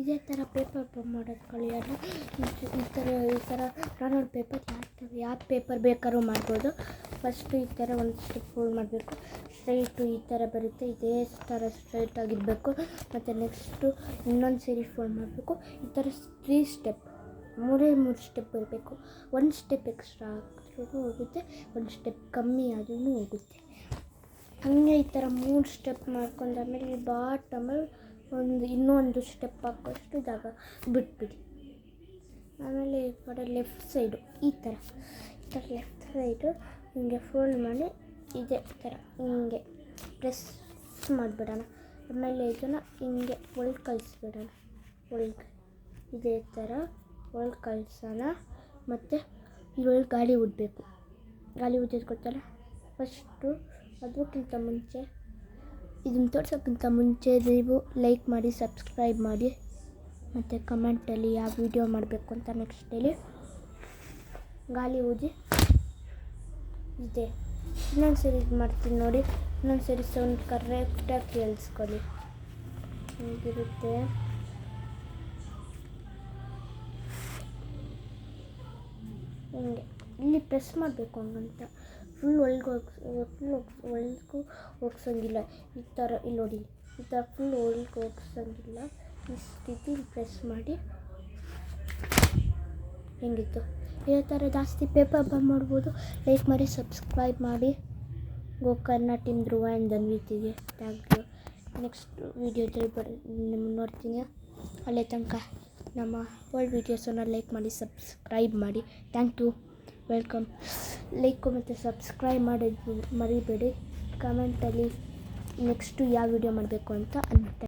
ಇದೇ ಥರ ಪೇಪರ್ ಬಂದ್ ಮಾಡೋದು ಕಲಿಯೋಣ. ಈ ಥರ ನಾನೊಂದು ಪೇಪರ್ ಯಾವ ಪೇಪರ್ ಬೇಕಾದ್ರೂ ಮಾಡ್ಬೋದು. ಫಸ್ಟು ಈ ಥರ ಒಂದು ಸ್ಟೆಪ್ ಫೋಲ್ಡ್ ಮಾಡಬೇಕು. ಸ್ಟ್ರೈಟು ಈ ಥರ ಬರುತ್ತೆ, ಇದೇ ಥರ ಸ್ಟ್ರೈಟ್ ಆಗಿರಬೇಕು. ಮತ್ತು ನೆಕ್ಸ್ಟು ಇನ್ನೊಂದು ಸರಿ ಫೋಲ್ಡ್ ಮಾಡಬೇಕು. ಈ ಥರ 3 ಸ್ಟೆಪ್, 3 ಸ್ಟೆಪ್ ಬರಬೇಕು. 1 ಸ್ಟೆಪ್ ಎಕ್ಸ್ಟ್ರಾ ಆದ್ರೂ ಹೋಗುತ್ತೆ, 1 ಸ್ಟೆಪ್ ಕಮ್ಮಿ ಆದ್ರೂ ಹೋಗುತ್ತೆ. ಹಾಗೆ ಈ ಥರ 3 ಸ್ಟೆಪ್ ಮಾಡ್ಕೊಂಡಾದ್ಮೇಲೆ ಈ ಬಾಟಮಲ್ಲಿ ಇನ್ನೊಂದು ಸ್ಟೆಪ್ ಹಾಕೋಷ್ಟು ಜಾಗ ಬಿಟ್ಬಿಡಿ. ಆಮೇಲೆ ಈ ಕಡೆ ಲೆಫ್ಟ್ ಸೈಡು ಈ ಥರ ಲೆಫ್ಟ್ ಸೈಡು ಹಿಂಗೆ ಫೋಲ್ಡ್ ಮಾಡಿ ಇದೇ ಥರ ಹಿಂಗೆ ಪ್ರೆಸ್ ಮಾಡಿಬಿಡೋಣ. ಆಮೇಲೆ ಇದನ್ನು ಹಿಂಗೆ ಒಳಗೆ ಕಳಿಸ್ಬಿಡೋಣ. ಇದೇ ಥರ ಒಳಗೆ ಕಳ್ಸೋಣ. ಮತ್ತು ಇದ್ರೊಳಗೆ ಗಾಳಿ ಉಡಬೇಕು. ಗಾಳಿ ಉದ್ದೋದು ಗೊತ್ತಲ್ಲ. ಫಸ್ಟು ಅದಕ್ಕಿಂತ ಮುಂಚೆ ಇದನ್ನು ತೋರ್ಸೋಕ್ಕಿಂತ ಮುಂಚೆ ನೀವು ಲೈಕ್ ಮಾಡಿ, ಸಬ್ಸ್ಕ್ರೈಬ್ ಮಾಡಿ, ಮತ್ತು ಕಮೆಂಟಲ್ಲಿ ಯಾವ ವಿಡಿಯೋ ಮಾಡಬೇಕು ಅಂತ ನೆಕ್ಸ್ಟ್ ಹೇಳಿ. ಗಾಳಿ ಊದಿ ಇದೆ. ಇನ್ನೊಂದು ಸರಿ ಇದು ಮಾಡ್ತೀನಿ ನೋಡಿ. ಇನ್ನೊಂದು ಸರಿ ಸೌಂಡ್ ಕರೆಕ್ಟಾಗಿ ಕೇಳಿಸ್ಕೊಳ್ಳಿ. ಹೀಗಿರುತ್ತೆ. ಹಿಂಗೆ ಇಲ್ಲಿ ಪ್ರೆಸ್ ಮಾಡಬೇಕು ಹಂಗಂತ ಫುಲ್ ಒಳಗೂ ಹೋಗ್ಸೋಂಗಿಲ್ಲ. ಈ ಥರ ಇಲ್ಲಿ ನೋಡಿ, ಈ ಥರ ಫುಲ್ ಒಳಗೆ ಹೋಗ್ಸೋಂಗಿಲ್ಲ. ಈ ಸ್ಥಿತಿಲಿ ಪ್ರೆಸ್ ಮಾಡಿ. ಹೆಂಗಿತ್ತು? ಇದೇ ಥರ ಜಾಸ್ತಿ ಪೇಪರ್ ಬಂದ್ ಮಾಡ್ಬೋದು. ಲೈಕ್ ಮಾಡಿ, ಸಬ್ಸ್ಕ್ರೈಬ್ ಮಾಡಿ. ಗೋಕರ್ಣ ಟೀಮ್ ಧ್ರುವ ಆ್ಯಂಡ್ ಧನ್ವಿತಿಗೆ ಥ್ಯಾಂಕ್ ಯು. ನೆಕ್ಸ್ಟ್ ವೀಡಿಯೋದಲ್ಲಿ ನಿಮ್ಮನ್ನು ನೋಡ್ತೀನಿ. ಅಲ್ಲೇ ತನಕ ನಮ್ಮ ಓಲ್ಡ್ ವೀಡಿಯೋಸನ್ನು ಲೈಕ್ ಮಾಡಿ, ಸಬ್ಸ್ಕ್ರೈಬ್ ಮಾಡಿ. Thank you, welcome. ಲೈಕು ಮತ್ತು ಸಬ್ಸ್ಕ್ರೈಬ್ ಮಾಡೋದು ಮರಿಬೇಡಿ. ಕಮೆಂಟಲ್ಲಿ ನೆಕ್ಸ್ಟು ಯಾವ ವಿಡಿಯೋ ಮಾಡಬೇಕು ಅಂತ